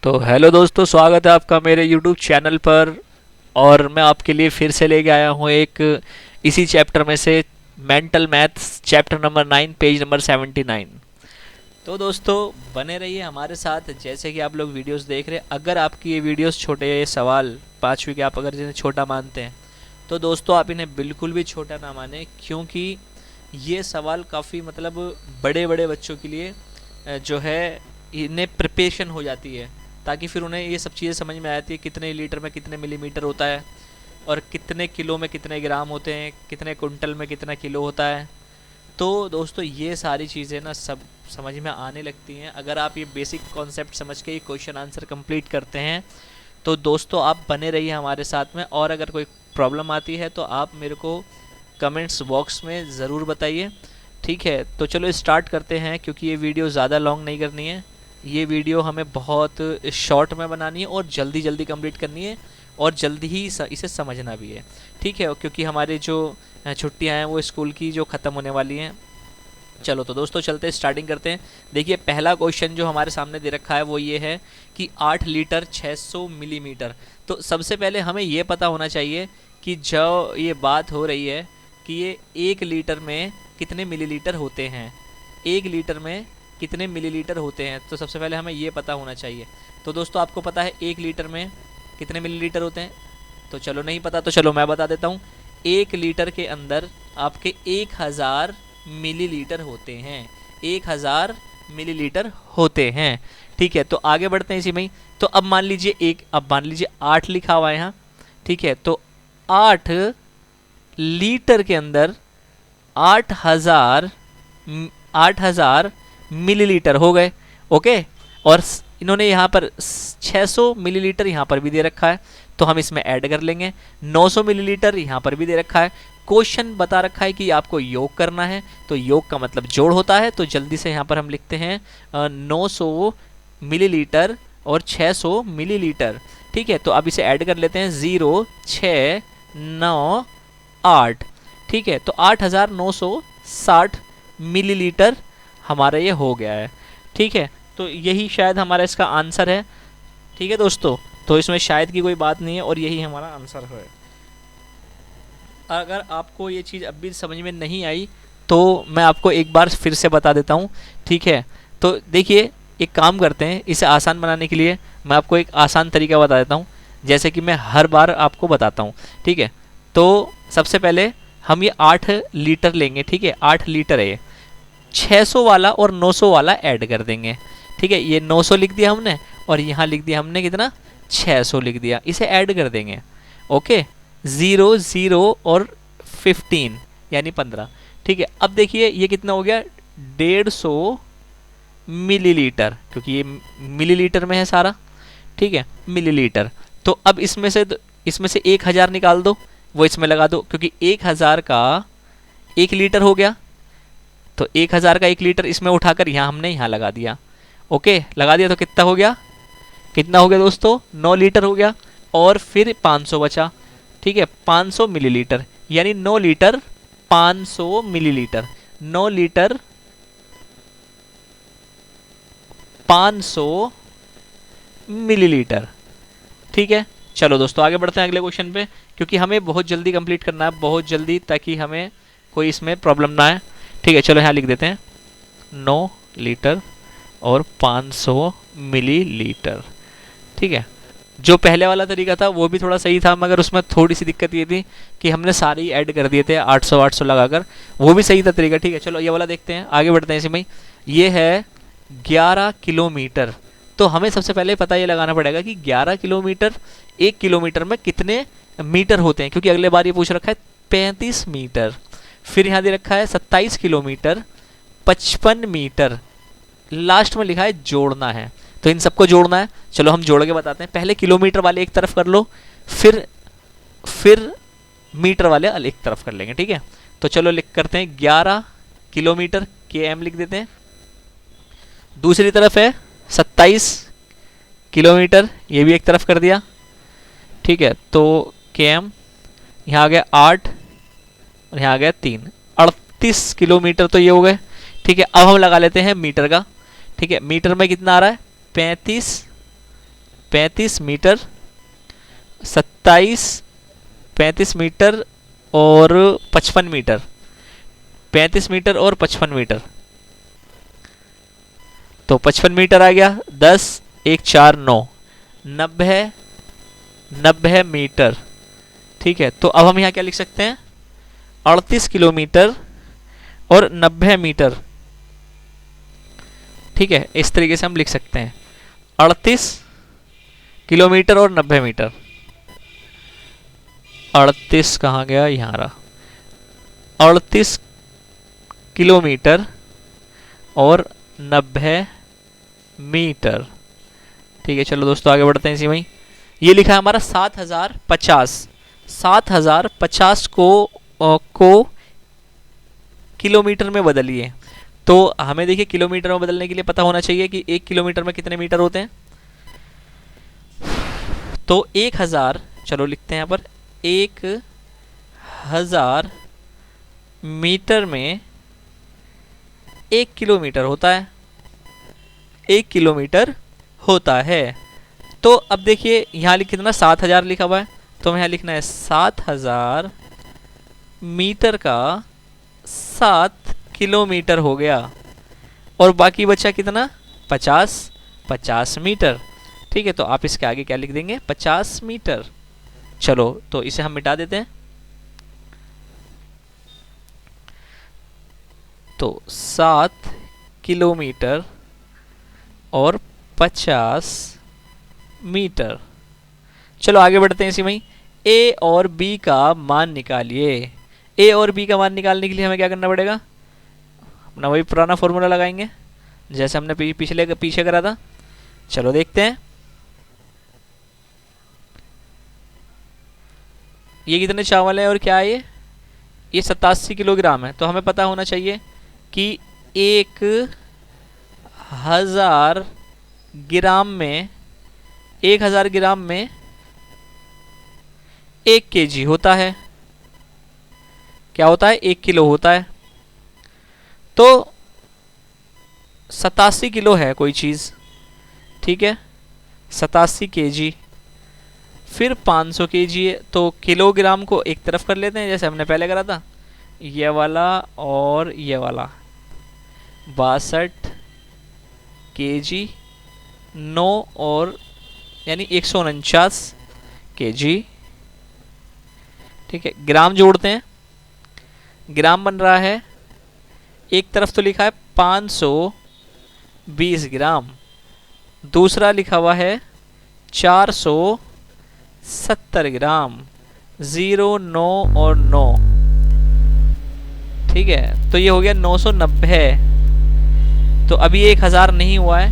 तो हेलो दोस्तों, स्वागत है आपका मेरे YouTube चैनल पर। और मैं आपके लिए फिर से लेके आया हूँ एक इसी चैप्टर में से mental maths chapter number 9 page number 79। तो दोस्तों बने रहिए हमारे साथ। जैसे कि आप लोग वीडियोस देख रहे हैं, अगर आपकी ये वीडियोस छोटे सवाल पाँचवीं के आप अगर जिन्हें छोटा मानते हैं तो दोस्तों आप इन्हें बिल्कुल भी छोटा ना माने, क्योंकि ये सवाल काफ़ी मतलब बड़े बड़े बच्चों के लिए जो है इन्हें प्रिपरेशन हो जाती है, ताकि फिर उन्हें ये सब चीज़ें समझ में आ जाती है कितने लीटर में कितने मिलीमीटर होता है और कितने किलो में कितने ग्राम होते हैं, कितने कुंटल में कितना किलो होता है। तो दोस्तों ये सारी चीज़ें ना सब समझ में आने लगती हैं अगर आप ये बेसिक कॉन्सेप्ट समझ के ये क्वेश्चन आंसर कंप्लीट करते हैं। तो दोस्तों आप बने रहिए हमारे साथ में, और अगर कोई प्रॉब्लम आती है तो आप मेरे को कमेंट्स बॉक्स में ज़रूर बताइए, ठीक है। तो चलो स्टार्ट करते हैं, क्योंकि ये वीडियो ज़्यादा लॉन्ग नहीं करनी है। ये वीडियो हमें बहुत शॉर्ट में बनानी है और जल्दी जल्दी कंप्लीट करनी है, और जल्दी ही इसे समझना भी है, ठीक है, क्योंकि हमारे जो छुट्टियां हैं वो स्कूल की जो ख़त्म होने वाली हैं। चलो तो दोस्तों चलते हैं, स्टार्टिंग करते हैं। देखिए पहला क्वेश्चन जो हमारे सामने दे रखा है वो ये है कि 8 लीटर 600 मिलीमीटर। तो सबसे पहले हमें ये पता होना चाहिए कि जो ये बात हो रही है कि ये 1 लीटर में कितने मिलीलीटर होते हैं, 1 लीटर में कितने मिलीलीटर होते हैं। तो सबसे पहले हमें ये पता होना चाहिए। तो दोस्तों आपको पता है 1 लीटर में कितने मिलीलीटर होते हैं? तो चलो नहीं पता तो चलो मैं बता देता हूँ। 1 लीटर के अंदर आपके 1000 मिलीलीटर होते हैं, 1000 मिलीलीटर होते हैं, ठीक है। तो आगे बढ़ते हैं इसी में ही। तो अब मान लीजिए 8 लिखा हुआ है यहाँ, ठीक है। तो 8 लीटर के अंदर 8000 मिलीलीटर हो गए, ओके। और इन्होंने यहाँ पर 600 मिलीलीटर यहाँ पर भी दे रखा है, तो हम इसमें ऐड कर लेंगे। 900 मिलीलीटर यहाँ पर भी दे रखा है। क्वेश्चन बता रखा है कि आपको योग करना है, तो योग का मतलब जोड़ होता है। तो जल्दी से यहाँ पर हम लिखते हैं 900 मिलीलीटर और 600 मिलीलीटर, ठीक है। तो अब इसे ऐड कर लेते हैं, 0 6 9 8, ठीक है। तो 8960 मिलीलीटर हमारा ये हो गया है, ठीक है। तो यही शायद हमारा इसका आंसर है, ठीक है दोस्तों। तो इसमें शायद की कोई बात नहीं है और यही हमारा आंसर है। अगर आपको ये चीज़ अब भी समझ में नहीं आई तो मैं आपको एक बार फिर से बता देता हूँ, ठीक है। तो देखिए एक काम करते हैं, इसे आसान बनाने के लिए मैं आपको एक आसान तरीका बता देता हूँ, जैसे कि मैं हर बार आपको बताता हूँ, ठीक है। तो सबसे पहले हम ये 8 लीटर लेंगे, ठीक है। 8 लीटर है ये, 600 वाला और 900 वाला ऐड कर देंगे, ठीक है। ये 900 लिख दिया हमने और यहाँ लिख दिया हमने कितना, 600 लिख दिया, इसे ऐड कर देंगे, ओके। 0 0 और 15 यानी 15, ठीक है। अब देखिए ये कितना हो गया, 150 मिलीलीटर, क्योंकि ये मिलीलीटर में है सारा, ठीक है, मिलीलीटर। तो अब इसमें से 1000 निकाल दो, वो इसमें लगा दो, क्योंकि 1000 का 1 लीटर हो गया। तो 1000 का 1 लीटर इसमें उठाकर यहाँ हमने यहाँ लगा दिया, ओके, लगा दिया। तो कितना हो गया, दोस्तों, 9 लीटर हो गया। और फिर 500 बचा, ठीक है, 500 मिलीलीटर, यानी 9 लीटर 500 मिलीलीटर, 9 लीटर 500 मिलीलीटर, ठीक है। चलो दोस्तों आगे बढ़ते हैं अगले क्वेश्चन पे, क्योंकि हमें बहुत जल्दी कंप्लीट करना है, बहुत जल्दी, ताकि हमें कोई इसमें प्रॉब्लम ना आए, ठीक है। चलो यहाँ लिख देते हैं 9 लीटर और 500 मिलीलीटर, ठीक है। जो पहले वाला तरीका था वो भी थोड़ा सही था, मगर उसमें थोड़ी सी दिक्कत ये थी कि हमने सारे ही ऐड कर दिए थे 800 800 लगाकर, वो भी सही था तरीका, ठीक है। चलो ये वाला देखते हैं, आगे बढ़ते हैं इसी में। ये है 11 किलोमीटर। तो हमें सबसे पहले पता ये लगाना पड़ेगा कि 11 किलोमीटर, 1 किलोमीटर में कितने मीटर होते हैं, क्योंकि अगले बार ये पूछ रखा है 35 मीटर। फिर यहाँ दे रखा है 27 किलोमीटर, 55 मीटर, लास्ट में लिखा है जोड़ना है, तो इन सबको जोड़ना है। चलो हम जोड़ के बताते हैं। पहले किलोमीटर वाले एक तरफ कर लो, फिर मीटर वाले एक तरफ कर लेंगे, ठीक है। तो चलो लिख करते हैं 11 किलोमीटर, के लिख देते हैं। दूसरी तरफ है 27 किलोमीटर, ये भी एक तरफ कर दिया, ठीक है। तो के यहाँ आ गया 8 और यहाँ आ गया 3, 38 किलोमीटर तो ये हो गए, ठीक है। अब हम लगा लेते हैं मीटर का, ठीक है। मीटर में कितना आ रहा है, 35 35 मीटर, 27, 35 मीटर और 55 मीटर, 35 मीटर और 55 मीटर, तो 55 मीटर आ गया। 10 1 4 9, 90 मीटर। ठीक है, तो अब हम यहाँ क्या लिख सकते हैं, 38 किलोमीटर और 90 मीटर। ठीक है, इस तरीके से हम लिख सकते हैं 38 किलोमीटर और 90 मीटर। 38 कहाँ गया, यहाँ रहा। 38 किलोमीटर और 90 मीटर। ठीक है, चलो दोस्तों आगे बढ़ते हैं इसी में ही। ये लिखा है हमारा 7050। 7050 को किलोमीटर में बदलिए। तो हमें देखिए किलोमीटर में बदलने के लिए पता होना चाहिए कि 1 किलोमीटर में कितने मीटर होते हैं। तो 1000, चलो लिखते हैं यहाँ पर, 1000 मीटर में 1 किलोमीटर होता है। 1 किलोमीटर होता है। तो अब देखिए यहाँ कितना 7000 लिखा हुआ है, तो हमें यहाँ लिखना है 7000 मीटर का 7 किलोमीटर हो गया, और बाकी बचा कितना, 50 मीटर। ठीक है, तो आप इसके आगे क्या लिख देंगे, 50 मीटर। चलो तो इसे हम मिटा देते हैं। तो 7 किलोमीटर और 50 मीटर। चलो आगे बढ़ते हैं इसी में ही। ए और बी का मान निकालिए। ए और बी का मान निकालने के लिए हमें क्या करना पड़ेगा, अपना वही पुराना फॉर्मूला लगाएंगे जैसे हमने पीछे करा था। चलो देखते हैं। ये कितने चावल है और क्या है ये 87 किलोग्राम है। तो हमें पता होना चाहिए कि 1000 ग्राम में 1 केजी होता है। क्या होता है, 1 किलो होता है। तो 87 किलो है कोई चीज़, ठीक है, 87 केजी। फिर 500 केजी है, तो किलोग्राम को एक तरफ कर लेते हैं जैसे हमने पहले करा था, ये वाला और ये वाला। 62 केजी, 9 और यानी 149 केजी। ठीक है, ग्राम जोड़ते हैं। ग्राम बन रहा है, एक तरफ तो लिखा है 520 ग्राम, दूसरा लिखा हुआ है 470 ग्राम। 0, 9 और 9। ठीक है, तो ये हो गया 990। तो अभी 1000 नहीं हुआ है,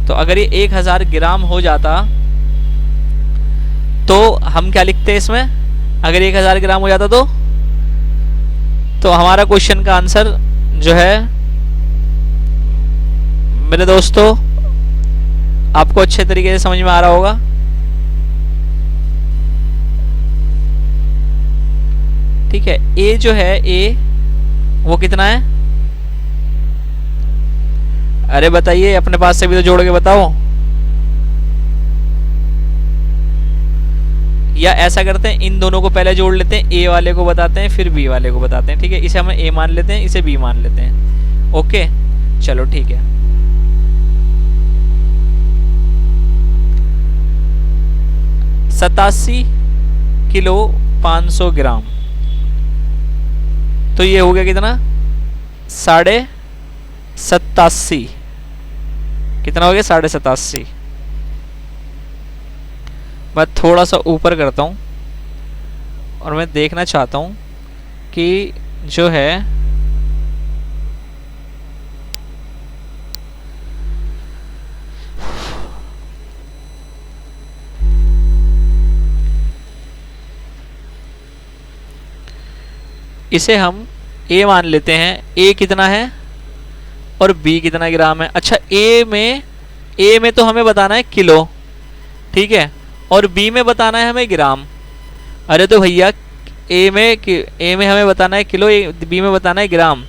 तो अगर ये 1000 ग्राम हो जाता तो हम क्या लिखते हैं इसमें, अगर 1000 ग्राम हो जाता तो हमारा क्वेश्चन का आंसर जो है मेरे दोस्तों आपको अच्छे तरीके से समझ में आ रहा होगा। ठीक है, ए जो है, ए वो कितना है, अरे बताइए, अपने पास से भी तो जोड़ के बताओ। या ऐसा करते हैं, इन दोनों को पहले जोड़ लेते हैं, ए वाले को बताते हैं फिर बी वाले को बताते हैं। ठीक है, इसे हम ए मान लेते हैं, इसे बी मान लेते हैं। ओके, चलो ठीक है। सतासी किलो 500 ग्राम, तो ये हो गया कितना, 87.5। कितना हो गया, 87.5। मैं थोड़ा सा ऊपर करता हूँ और मैं देखना चाहता हूँ कि जो है इसे हम ए मान लेते हैं। ए कितना है और बी कितना ग्राम है। अच्छा, ए में तो हमें बताना है किलो, ठीक है, और बी में बताना है हमें ग्राम। अरे तो भैया ए में हमें बताना है किलो, बी में बताना है ग्राम।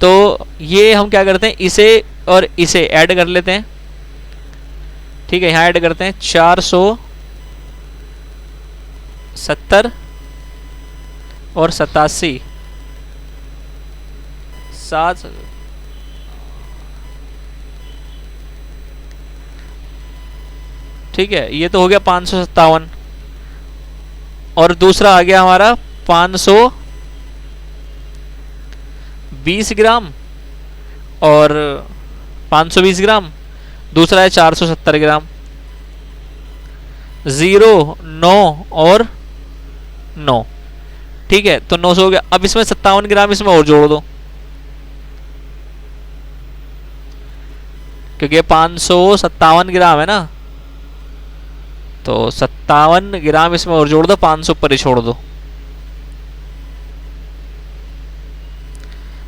तो ये हम क्या करते हैं, इसे और इसे ऐड कर लेते हैं। ठीक है, यहाँ ऐड करते हैं 470 और 87 7। ठीक है, ये तो हो गया 557 और दूसरा आ गया हमारा 520 ग्राम और 520 ग्राम, दूसरा है 470 ग्राम। 0 9 और 9। ठीक है, तो 900 हो गया। अब इसमें 57 ग्राम इसमें और जोड़ दो, क्योंकि 557 ग्राम है ना, तो 57 ग्राम इसमें और जोड़ दो, 500 पर ही छोड़ दो।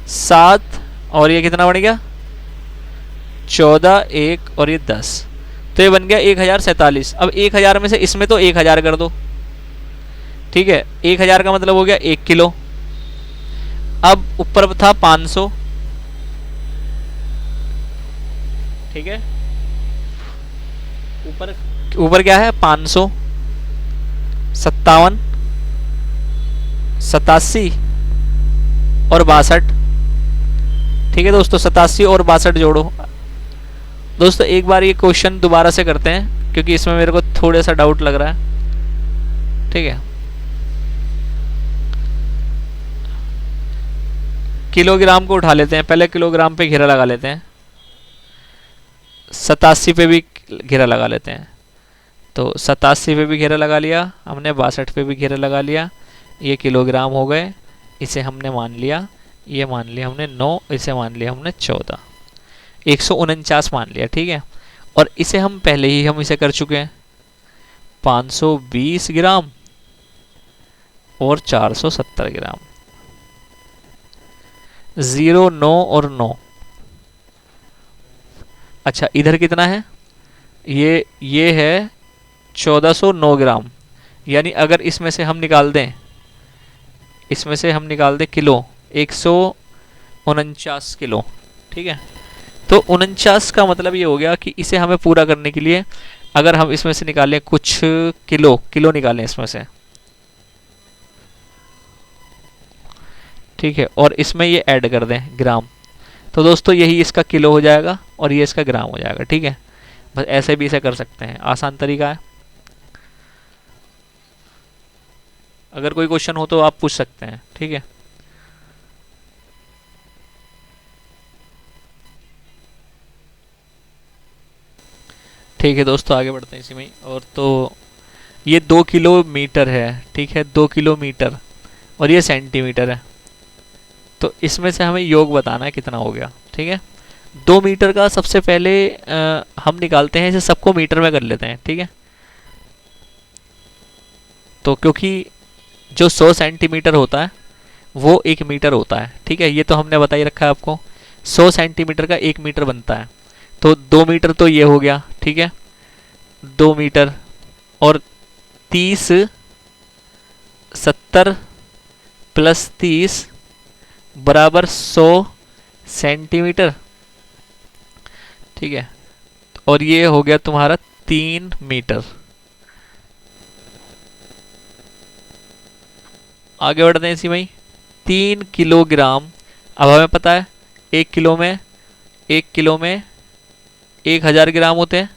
7 और ये कितना बन गया 14, 1 और ये 10, तो ये बन गया 1047। अब 1000 में से इसमें तो 1000 कर दो। ठीक है, 1000 का मतलब हो गया 1 किलो। अब ऊपर था 500। ठीक है, ऊपर क्या है 500, 57, 87 और 62। ठीक है दोस्तों, 87 और 62 जोड़ो। दोस्तों एक बार ये क्वेश्चन दोबारा से करते हैं, क्योंकि इसमें मेरे को थोड़ा सा डाउट लग रहा है। ठीक है, किलोग्राम को उठा लेते हैं, पहले किलोग्राम पे घेरा लगा लेते हैं, 87 पे भी घेरा लगा लेते हैं। तो 87 पे भी घेरा लगा लिया हमने, 62 पे भी घेरा लगा लिया। ये किलोग्राम हो गए, इसे हमने मान लिया, ये मान लिया हमने 9, इसे मान लिया हमने 14, 149 मान लिया। ठीक है, और इसे हम पहले ही हम इसे कर चुके हैं, 520 ग्राम और 470 ग्राम। 0 9 और 9। अच्छा, इधर कितना है, ये है 1409 ग्राम। यानी अगर इसमें से हम निकाल दें, किलो, 149 किलो। ठीक है, तो 49 का मतलब ये हो गया कि इसे हमें पूरा करने के लिए अगर हम इसमें से निकालें कुछ किलो निकालें इसमें से। ठीक है, और इसमें ये ऐड कर दें ग्राम, तो दोस्तों यही इसका किलो हो जाएगा और ये इसका ग्राम हो जाएगा। ठीक है, बस ऐसे भी इसे कर सकते हैं, आसान तरीका है। अगर कोई क्वेश्चन हो तो आप पूछ सकते हैं। ठीक है, ठीक है दोस्तों, आगे बढ़ते हैं इसी में। और तो ये 2 किलोमीटर है। ठीक है, 2 किलोमीटर और ये सेंटीमीटर है, तो इसमें से हमें योग बताना है कितना हो गया। ठीक है, 2 मीटर का सबसे पहले हम निकालते हैं, इसे सबको मीटर में कर लेते हैं। ठीक है, तो क्योंकि जो 100 सेंटीमीटर होता है वो 1 मीटर होता है। ठीक है, ये तो हमने बता ही रखा है आपको, 100 सेंटीमीटर का 1 मीटर बनता है, तो 2 मीटर तो ये हो गया। ठीक है, 2 मीटर और 30, 70 प्लस 30 बराबर 100 सेंटीमीटर। ठीक है, और ये हो गया तुम्हारा 3 मीटर। आगे बढ़ते हैं इसी में ही, 3 किलोग्राम। अब हमें पता है 1 किलो में 1000 ग्राम होते हैं।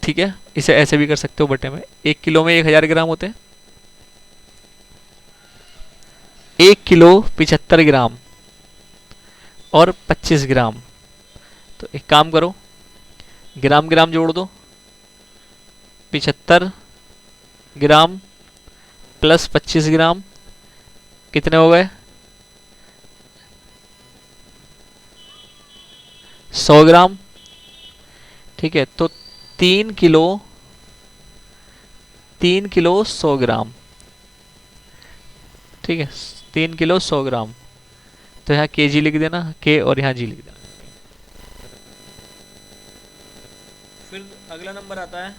ठीक है, इसे ऐसे भी कर सकते हो बटे में, 1 किलो में 1000 ग्राम होते हैं। 1 किलो 75 ग्राम और 25 ग्राम। तो एक काम करो, ग्राम ग्राम जोड़ दो, 75 ग्राम प्लस 25 ग्राम कितने हो गए 100 ग्राम। ठीक है, तो 3 किलो 100 ग्राम। ठीक है, 3 किलो 100 ग्राम, तो यहाँ केजी लिख देना, के, और यहाँ जी लिख देना। फिर अगला नंबर आता है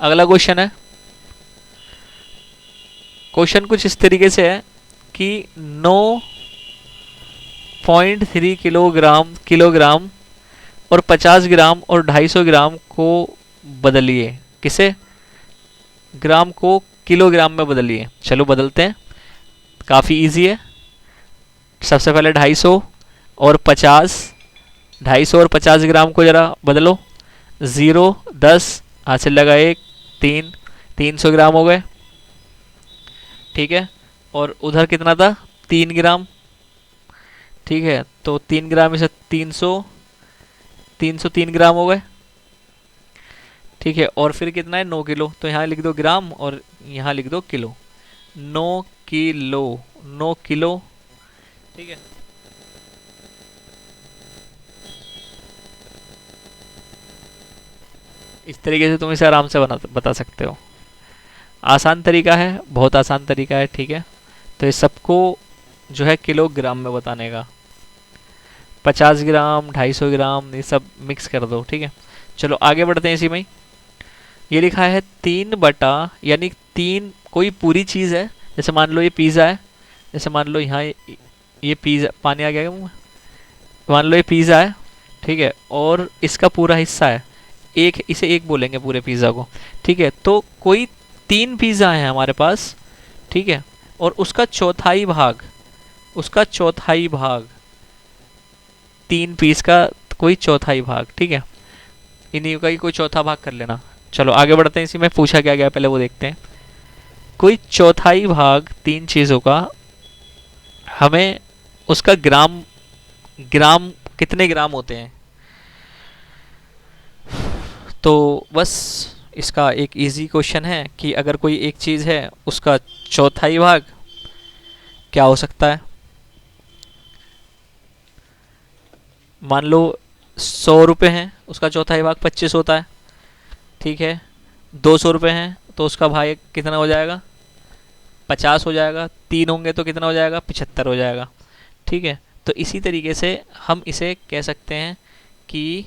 अगला क्वेश्चन है। क्वेश्चन कुछ इस तरीके से है कि 9 0.3 किलोग्राम और 50 ग्राम और 250 ग्राम को बदलिए। किसे? ग्राम को किलोग्राम में बदलिए। चलो बदलते हैं, काफ़ी इजी है। सबसे पहले 250 और 50, 250 और 50 ग्राम को ज़रा बदलो। 0, 10, हासिल लगा 1, 3, 300 ग्राम हो गए। ठीक है, और उधर कितना था? 3 ग्राम। ठीक है, तो 3 ग्राम में से 303 ग्राम हो गए। ठीक है, और फिर कितना है? 9 किलो। तो यहाँ लिख दो ग्राम और यहाँ लिख दो किलो। 9 kilo, 9 kilo. ठीक है, इस तरीके से तुम इसे आराम से बता सकते हो। आसान तरीका है, बहुत आसान तरीका है। ठीक है, तो ये सबको जो है किलोग्राम में बताने का। 50 ग्राम, 250 ग्राम, ये सब मिक्स कर दो। ठीक है, चलो आगे बढ़ते हैं। इसी में ये लिखा है 3 बटा, यानी 3 कोई पूरी चीज़ है। जैसे मान लो ये पिज़्ज़ा है, जैसे मान लो यहाँ ये पिज़्ज़ा, पानी आ गया क्या मुँह में? मान लो ये पिज़्ज़ा है। ठीक है, और इसका पूरा हिस्सा है एक, इसे एक बोलेंगे पूरे पिज़्ज़ा को। ठीक है, तो कोई 3 पिज़्ज़ा है हमारे पास। ठीक है, और उसका चौथाई भाग, उसका चौथाई भाग, 3 पीस का कोई चौथाई भाग। ठीक है, इन्हीं का ही कोई चौथा भाग कर लेना। चलो आगे बढ़ते हैं। इसी में पूछा क्या गया पहले वो देखते हैं। कोई चौथाई भाग 3 चीज़ों का, हमें उसका ग्राम, ग्राम कितने ग्राम होते हैं? तो बस इसका एक इजी क्वेश्चन है कि अगर कोई एक चीज़ है उसका चौथाई भाग क्या हो सकता है? मान लो 100 रुपये हैं, उसका चौथाई भाग 25 होता है। ठीक है, 200 रुपये हैं तो उसका भाग कितना हो जाएगा? 50 हो जाएगा। 3 होंगे तो कितना हो जाएगा? 75 हो जाएगा। ठीक है, तो इसी तरीके से हम इसे कह सकते हैं कि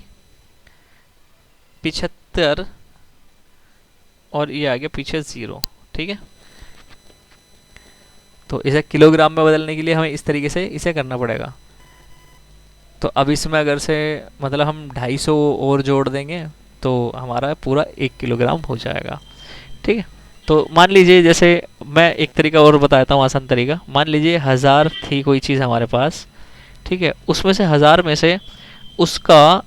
75 और ये आ गया पीछे 0। ठीक है, तो इसे किलोग्राम में बदलने के लिए हमें इस तरीके से इसे करना पड़ेगा। तो अब इसमें अगर से मतलब हम 250 और जोड़ देंगे तो हमारा पूरा 1 किलोग्राम हो जाएगा। ठीक है, तो मान लीजिए, जैसे मैं एक तरीका और बताता हूँ, आसान तरीका। मान लीजिए 1000 थी कोई चीज़ हमारे पास। ठीक है, उसमें से 1000 में से उसका,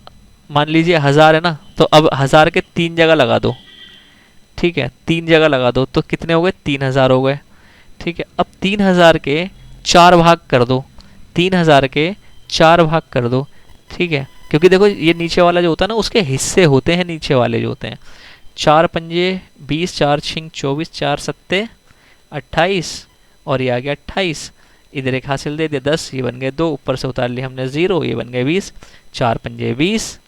मान लीजिए 1000 है ना, तो अब 1000 के 3 जगह लगा दो। ठीक है, 3 जगह लगा दो तो कितने हो गए? 3000 हो गए। ठीक है, अब 3000 के 4 भाग कर दो। 3000 के 4 भाग कर दो। ठीक है, क्योंकि देखो ये नीचे वाला जो होता है ना, उसके हिस्से होते हैं नीचे वाले जो होते हैं। 4 पंजे 20, 4 छिंग 24, 4 सत्ते 28 और ये आ गया 28। इधर एक हासिल दे दिया 10, ये बन गए 2, ऊपर से उतार लिया हमने 0, ये बन गए 20। 4 पंजे 20।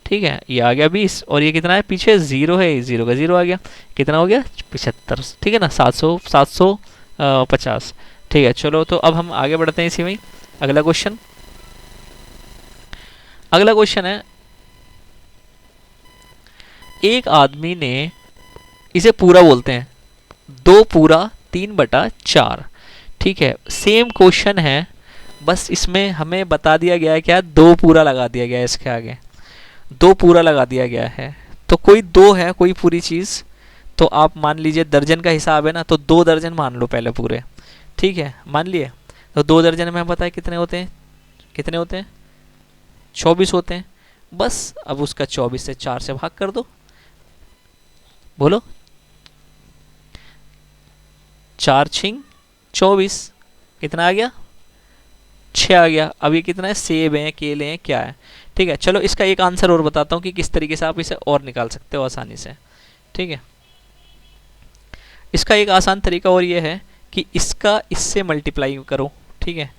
ठीक है, ये आ गया 20 और ये कितना है? पीछे 0 है, 0 का 0 आ गया। कितना हो गया? 75। ठीक है ना, 750। ठीक है, चलो तो अब हम आगे बढ़ते हैं इसी में। अगला क्वेश्चन, अगला क्वेश्चन है, एक आदमी ने, इसे पूरा बोलते हैं, 2 पूरा 3/4। ठीक है, सेम क्वेश्चन है, बस इसमें हमें बता दिया गया है क्या? 2 पूरा लगा दिया गया है इसके आगे, 2 पूरा लगा दिया गया है। तो कोई 2 है, कोई पूरी चीज़, तो आप मान लीजिए दर्जन का हिसाब है ना, तो 2 दर्जन मान लो पहले पूरे। ठीक है, मान लिए, तो 2 दर्जन में हम बताए कितने होते हैं? कितने होते हैं? 24 होते हैं। बस अब उसका 24 से 4 से भाग कर दो। बोलो, 4 छिंग 24, कितना आ गया? 6 आ गया। अब ये कितना है? सेब है, केले हैं, क्या है? ठीक है, चलो इसका एक आंसर और बताता हूँ कि किस तरीके से आप इसे और निकाल सकते हो आसानी से। ठीक है, इसका एक आसान तरीका और ये है कि इसका इससे मल्टीप्लाई करो। ठीक है,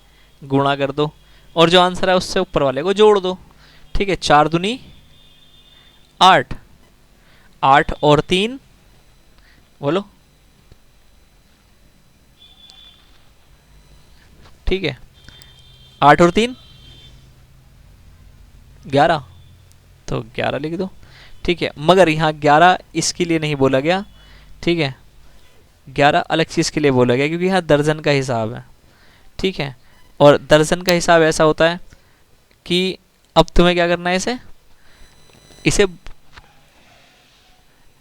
गुणा कर दो और जो आंसर है उससे ऊपर वाले को जोड़ दो। ठीक है, 4 दूनी 8, 8 और 3, बोलो। ठीक है, 8 और 3 11, तो 11 लिख दो। ठीक है, मगर यहाँ 11 इसके लिए नहीं बोला गया। ठीक है, 11 अलग चीज़ के लिए बोला गया क्योंकि यहाँ दर्जन का हिसाब है। ठीक है, और दर्जन का हिसाब ऐसा होता है कि अब तुम्हें क्या करना है, इसे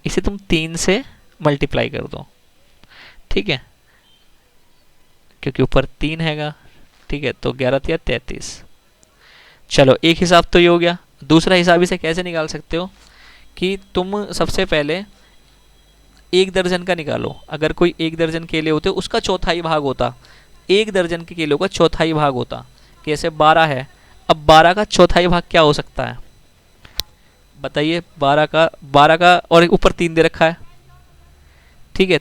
इसे तुम 3 से मल्टीप्लाई कर दो, ठीक है, क्योंकि ऊपर 3 हैगा, ठीक है। तो 11 या 33। चलो एक हिसाब तो ये हो गया। दूसरा हिसाब इसे कैसे निकाल सकते हो कि तुम सबसे पहले 1 दर्जन का निकालो। अगर कोई 1 दर्जन केले होते उसका चौथाई भाग होता, 1 दर्जन के केलों का चौथाई भाग होता। कैसे? 12 है, अब 12 का चौथाई भाग क्या हो सकता है बताइए? 12 का और ऊपर 3 दे रखा है, ठीक है।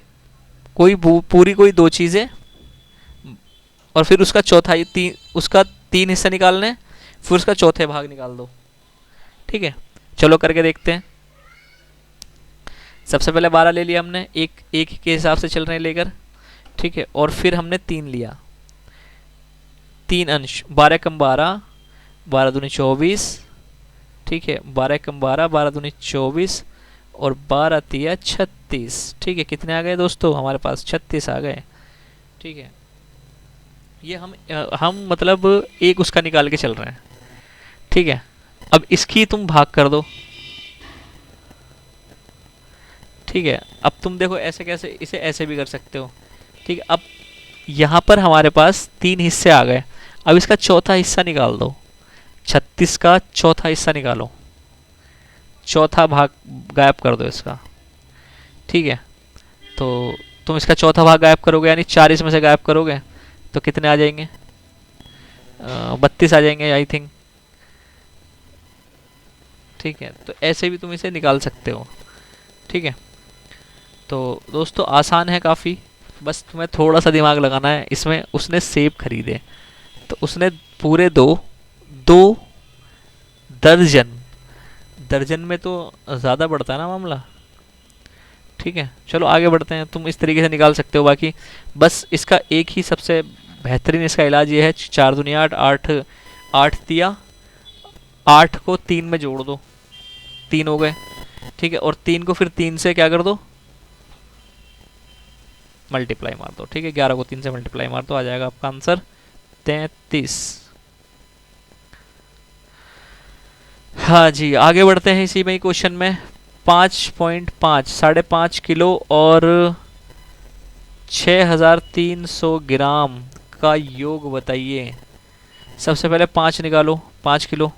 कोई पूरी कोई 2 चीज़ें और फिर उसका चौथाई, उसका 3 हिस्सा निकालने, फिर उसका चौथे भाग निकाल दो, ठीक है। चलो करके देखते हैं। सबसे पहले 12 ले लिया हमने, एक एक के हिसाब से चल रहे हैं लेकर, ठीक है। और फिर हमने 3 लिया, 3 अंश, 12 कम 12, 12 दूनी 24, ठीक है। 12 कम 12, 12 दूनी 24 और 12 तिया 36, ठीक है। कितने आ गए दोस्तों? हमारे पास 36 आ गए, ठीक है। ये हम मतलब एक उसका निकाल के चल रहे हैं, ठीक है। अब इसकी तुम भाग कर दो, ठीक है। अब तुम देखो ऐसे कैसे, इसे ऐसे भी कर सकते हो, ठीक है। अब यहाँ पर हमारे पास 3 हिस्से आ गए, अब इसका चौथा हिस्सा निकाल दो। 36 का चौथा हिस्सा निकालो, चौथा भाग गायब कर दो इसका, ठीक है। तो तुम इसका चौथा भाग गायब करोगे, यानी 4 इसमें से गायब करोगे तो कितने आ जाएंगे? 32 आ जाएंगे आई थिंक, ठीक है। तो ऐसे भी तुम इसे निकाल सकते हो, ठीक है। तो दोस्तों आसान है काफ़ी, बस तुम्हें थोड़ा सा दिमाग लगाना है इसमें। उसने सेब खरीदे तो उसने पूरे दो दो दर्जन, दर्जन में तो ज़्यादा बढ़ता है ना मामला, ठीक है। चलो आगे बढ़ते हैं, तुम इस तरीके से निकाल सकते हो। बाकी बस इसका एक ही सबसे बेहतरीन इसका इलाज ये है, 4 दूनी 8, 8 8 तिया 8 को 3 में जोड़ दो, 3 हो गए, ठीक है। और 3 को फिर 3 से क्या कर दो? मल्टीप्लाई मार दो, ठीक है। 11 को 3 से मल्टीप्लाई मार दो, आ जाएगा आपका आंसर 33। हाँ जी, आगे बढ़ते हैं इसी में ही क्वेश्चन में। 5.5 5.5 किलो और 6300 ग्राम का योग बताइए। सबसे पहले 5 निकालो, 5 किलो,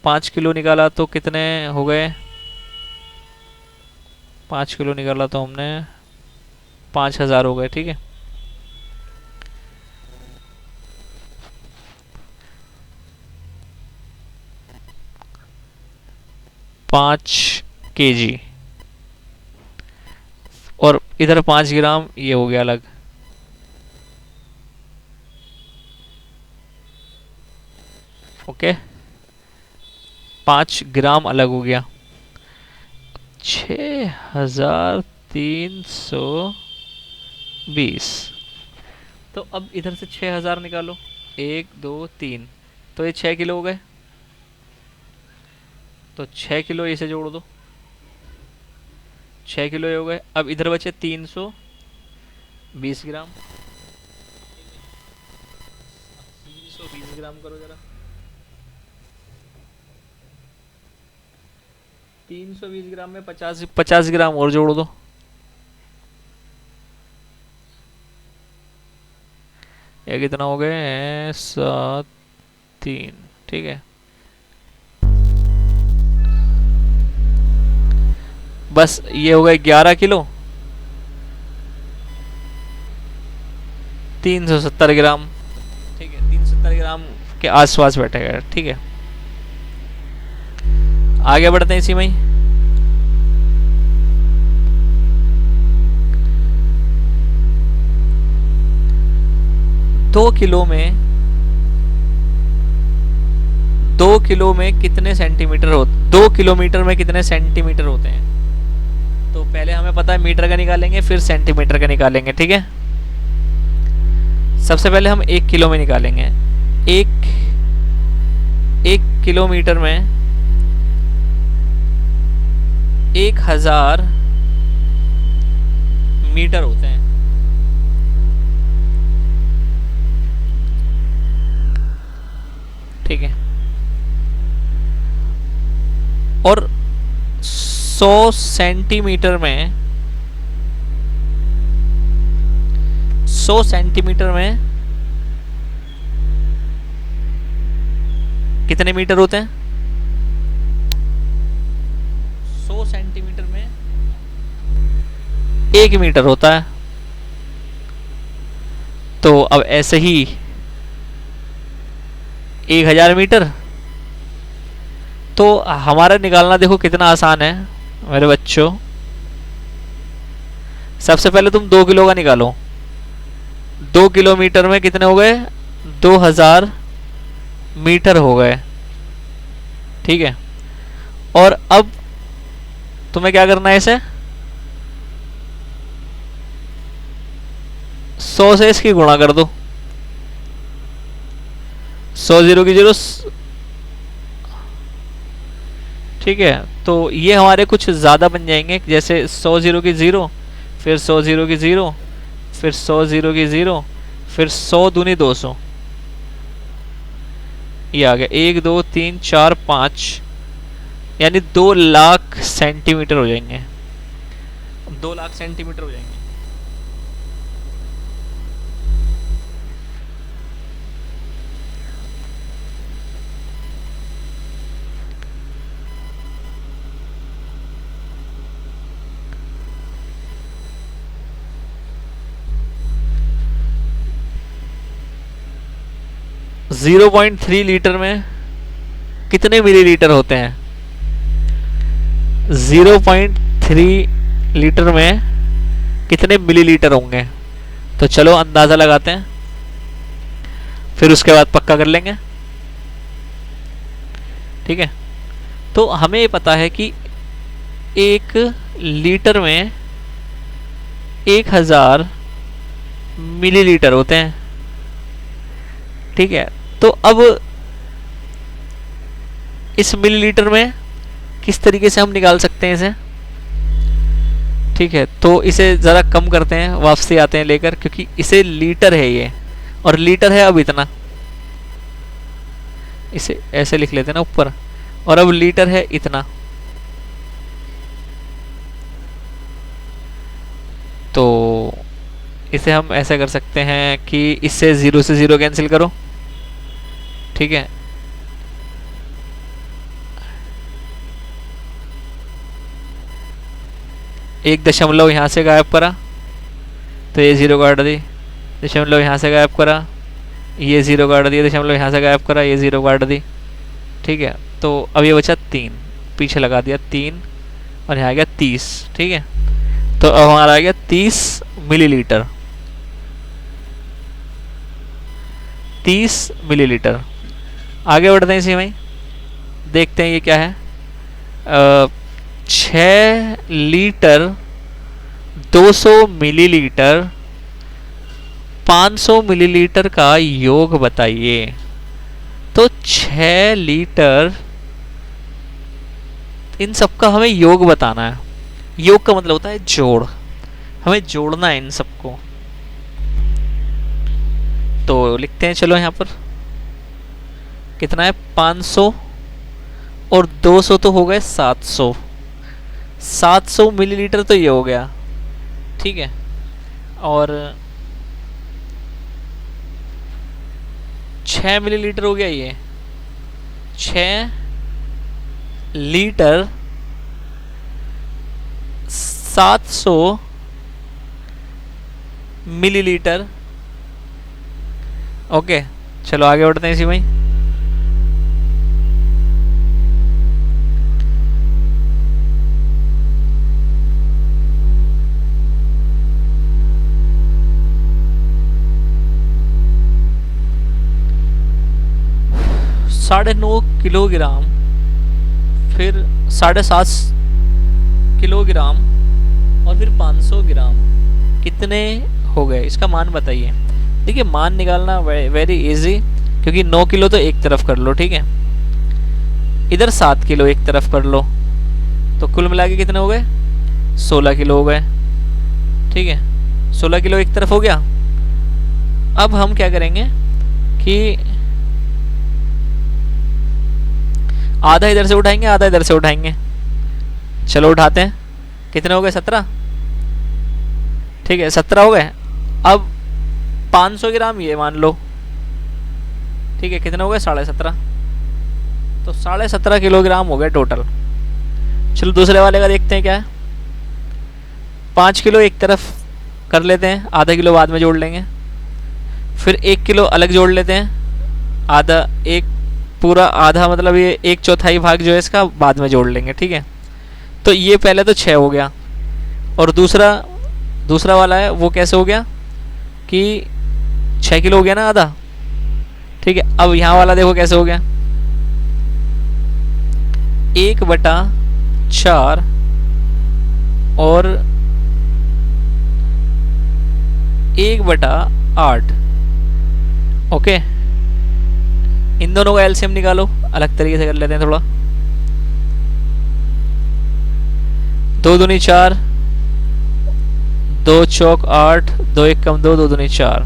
5 किलो निकाला तो कितने हो गए? 5 किलो निकाला तो हमने 5000 हो गए, ठीक है। पाँच केजी और इधर 5 ग्राम, ये हो गया अलग, ओके। 5 ग्राम अलग हो गया। 6320। तो अब इधर से 6000 निकालो, 1 2 3, तो ये 6 किलो हो गए। तो 6 किलो इसे जोड़ दो, 6 किलो ये हो गए। अब इधर बचे 320 ग्राम, 320 ग्राम करो जरा, 320 ग्राम में 50 ग्राम और जोड़ दो, ये कितना हो गए? 7 3, ठीक है। बस ये हो गए 11 किलो 370 ग्राम, ठीक है। 370 ग्राम के आसपास बैठेगा, ठीक है। आगे बढ़ते हैं इसी में ही। दो किलो में कितने सेंटीमीटर होते? 2 किलोमीटर में कितने सेंटीमीटर होते हैं? तो पहले हमें पता है मीटर का निकालेंगे, फिर सेंटीमीटर का निकालेंगे, ठीक है। सबसे पहले हम 1 किलो में निकालेंगे। एक किलोमीटर में 1000 मीटर होते हैं, ठीक है। और 100 सेंटीमीटर में 100 सेंटीमीटर में कितने मीटर होते हैं? 100 सेंटीमीटर में 1 मीटर होता है। तो अब ऐसे ही 1000 मीटर। तो हमारा निकालना देखो कितना आसान है मेरे बच्चों। सबसे पहले तुम 2 किलो का निकालो। 2 किलोमीटर में कितने हो गए? 2000 मीटर हो गए। ठीक है। और अब तुम्हें क्या करना है? इसे 100 से इसकी गुणा कर दो। 100 जीरो की जीरो। ठीक है। तो ये हमारे कुछ ज़्यादा बन जाएंगे, जैसे 100 जीरो की जीरो, फिर 100 जीरो की जीरो, फिर 100 जीरो की जीरो, फिर 100 दूनी 200। ये आ गया 1 2 3 4 5, यानी 2 लाख सेंटीमीटर हो जाएंगे। 2 लाख सेंटीमीटर हो जाएंगे। 0.3 लीटर में कितने मिलीलीटर होते हैं? 0.3 लीटर में कितने मिलीलीटर होंगे? तो चलो अंदाजा लगाते हैं, फिर उसके बाद पक्का कर लेंगे। ठीक है। तो हमें ये पता है कि 1 लीटर में 1000 मिलीलीटर होते हैं। ठीक है। तो अब इस मिलीलीटर में किस तरीके से हम निकाल सकते हैं इसे? ठीक है। तो इसे ज़रा कम करते हैं, वापसी आते हैं लेकर, क्योंकि इसे लीटर है ये, और लीटर है अब इतना। इसे ऐसे लिख लेते हैं ना ऊपर, और अब लीटर है इतना। तो इसे हम ऐसे कर सकते हैं कि इससे 0 से 0 कैंसिल करो। ठीक है। एक दशमलव यहां से गायब करा तो ये 0 काट दी, दशमलव यहां से गायब करा, ये 0 काट दिया, दशमलव यहां से गायब करा, ये 0 काट दी। ठीक है। तो अब ये बचा 3, पीछे लगा दिया 3, और यहाँ आ गया 30। ठीक है। तो अब हमारा आ गया 30 मिलीलीटर। 30 मिलीलीटर। आगे बढ़ते हैं इसी में, देखते हैं ये क्या है। 6 लीटर 200 मिलीलीटर 500 मिलीलीटर का योग बताइए। तो 6 लीटर, इन सबका हमें योग बताना है। योग का मतलब होता है जोड़, हमें जोड़ना है इन सबको। तो लिखते हैं, चलो यहाँ पर कितना है? 500 और 200 तो हो गए 700। 700 मिलीलीटर तो ये हो गया। ठीक है। और 6 मिलीलीटर हो गया ये। 6 लीटर 700 मिलीलीटर। ओके, चलो आगे बढ़ते हैं इसी में। साढ़े 9 किलोग्राम, फिर 7.5 किलोग्राम, और फिर 500 ग्राम कितने हो गए? इसका मान बताइए। देखिए, मान निकालना वेरी इजी, क्योंकि 9 किलो तो एक तरफ कर लो। ठीक है। इधर 7 किलो एक तरफ कर लो, तो कुल मिला के कितने हो गए? 16 किलो हो गए। ठीक है। 16 किलो एक तरफ हो गया। अब हम क्या करेंगे कि आधा इधर से उठाएंगे, आधा इधर से उठाएंगे। चलो उठाते हैं। कितने हो गए? 17। ठीक है 17 हो गए। अब 500 ग्राम ये मान लो। ठीक है कितने हो गए? 17.5। तो 17.5 किलोग्राम हो गए टोटल। चलो दूसरे वाले का देखते हैं क्या है। 5 किलो एक तरफ कर लेते हैं, आधा किलो बाद में जोड़ लेंगे। फिर 1 किलो अलग जोड़ लेते हैं, आधा, एक पूरा आधा मतलब ये 1/4 भाग जो है इसका बाद में जोड़ लेंगे। ठीक है तो ये पहले तो 6 हो गया। और दूसरा वाला है वो कैसे हो गया कि 6 किलो हो गया ना आधा। ठीक है अब यहाँ वाला देखो कैसे हो गया, 1/4 और 1/8। ओके इन दोनों का एलसीएम निकालो, अलग तरीके से कर लेते हैं थोड़ा। 2 दूनी 4, 2 चौक 8, 2 एक कम 2, 2 दूनी 4,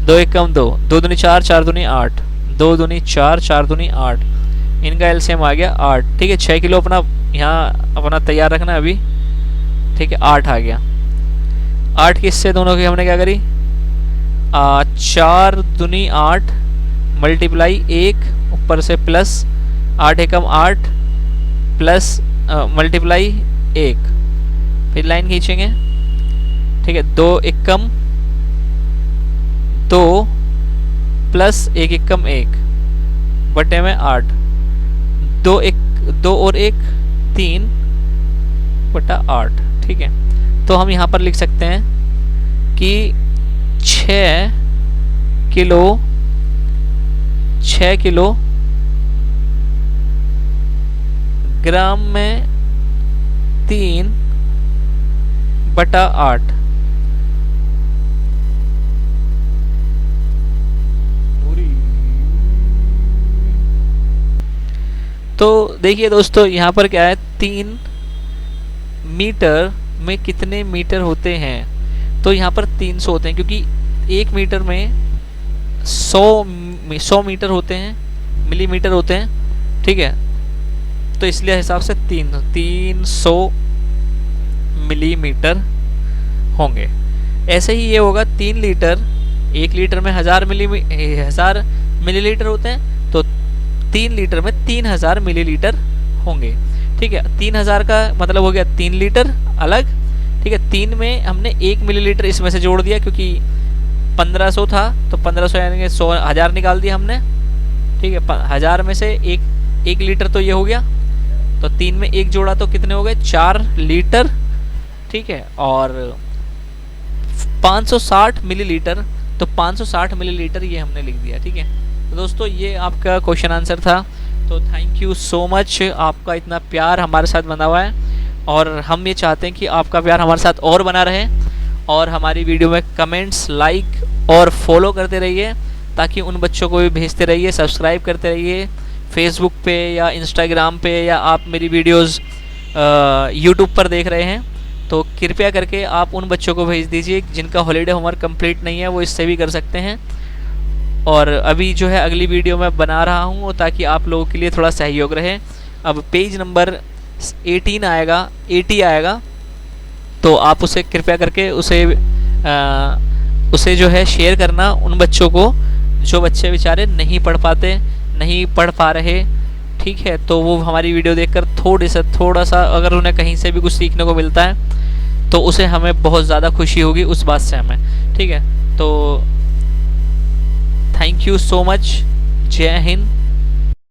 2 एक कम 2, 2 दूनी 4, 4 दूनी 8, 2 दूनी 4, 4 दूनी 8। इनका एलसीएम आ गया 8। ठीक है 6 किलो अपना यहाँ अपना तैयार रखना है अभी। ठीक है 8 आ गया। 8 किससे दोनों की हमने क्या करी, 4 दूनी 8 मल्टीप्लाई 1 ऊपर से प्लस 8 एकम 8 प्लस मल्टीप्लाई 1, फिर लाइन खींचेंगे। ठीक है 2 एकम 2 प्लस 1 एकम 1 बटे में 8, 2 और 1 3 बटा 8। ठीक है तो हम यहाँ पर लिख सकते हैं कि 6 किलो ग्राम में 3/8। तो देखिए दोस्तों यहाँ पर क्या है, 3 मीटर में कितने मीटर होते हैं, तो यहाँ पर 300 होते हैं क्योंकि 1 मीटर में 100 मीटर होते हैं, मिलीमीटर होते हैं। ठीक है तो इसलिए हिसाब से 300 मिलीमीटर होंगे। ऐसे ही ये होगा 3 लीटर, 1 लीटर में 1000 मिलीलीटर होते हैं, तो 3 लीटर में 3000 मिलीलीटर होंगे। ठीक है 3000 का मतलब हो गया 3 लीटर अलग। ठीक है 3 में हमने 1 मिलीलीटर इसमें से जोड़ दिया क्योंकि 1500 था, तो 1500 यानी 1000 निकाल दिया हमने। ठीक है 1000 में से 1 लीटर तो ये हो गया, तो 3 में 1 जोड़ा तो कितने हो गए, 4 लीटर। ठीक है और 560 मिलीलीटर, तो 560 मिलीलीटर ये हमने लिख दिया। ठीक है तो दोस्तों ये आपका क्वेश्चन आंसर था। तो थैंक यू सो मच, आपका इतना प्यार हमारे साथ बना हुआ है और हम ये चाहते हैं कि आपका प्यार हमारे साथ और बना रहे और हमारी वीडियो में कमेंट्स, लाइक और फॉलो करते रहिए ताकि उन बच्चों को भी भेजते रहिए। सब्सक्राइब करते रहिए फेसबुक पे या इंस्टाग्राम पे, या आप मेरी वीडियोस यूट्यूब पर देख रहे हैं तो कृपया करके आप उन बच्चों को भेज दीजिए जिनका हॉलीडे होमवर्क कंप्लीट नहीं है, वो इससे भी कर सकते हैं। और अभी जो है अगली वीडियो मैं बना रहा हूँ ताकि आप लोगों के लिए थोड़ा सहयोग रहे। अब पेज नंबर 18 आएगा, 80 आएगा, तो आप उसे कृपया करके उसे जो है शेयर करना उन बच्चों को जो बच्चे बेचारे नहीं पढ़ पा रहे। ठीक है तो वो हमारी वीडियो देखकर थोड़ा सा अगर उन्हें कहीं से भी कुछ सीखने को मिलता है तो उसे हमें बहुत ज़्यादा खुशी होगी उस बात से हमें। ठीक है तो थैंक यू सो मच, जय हिंद।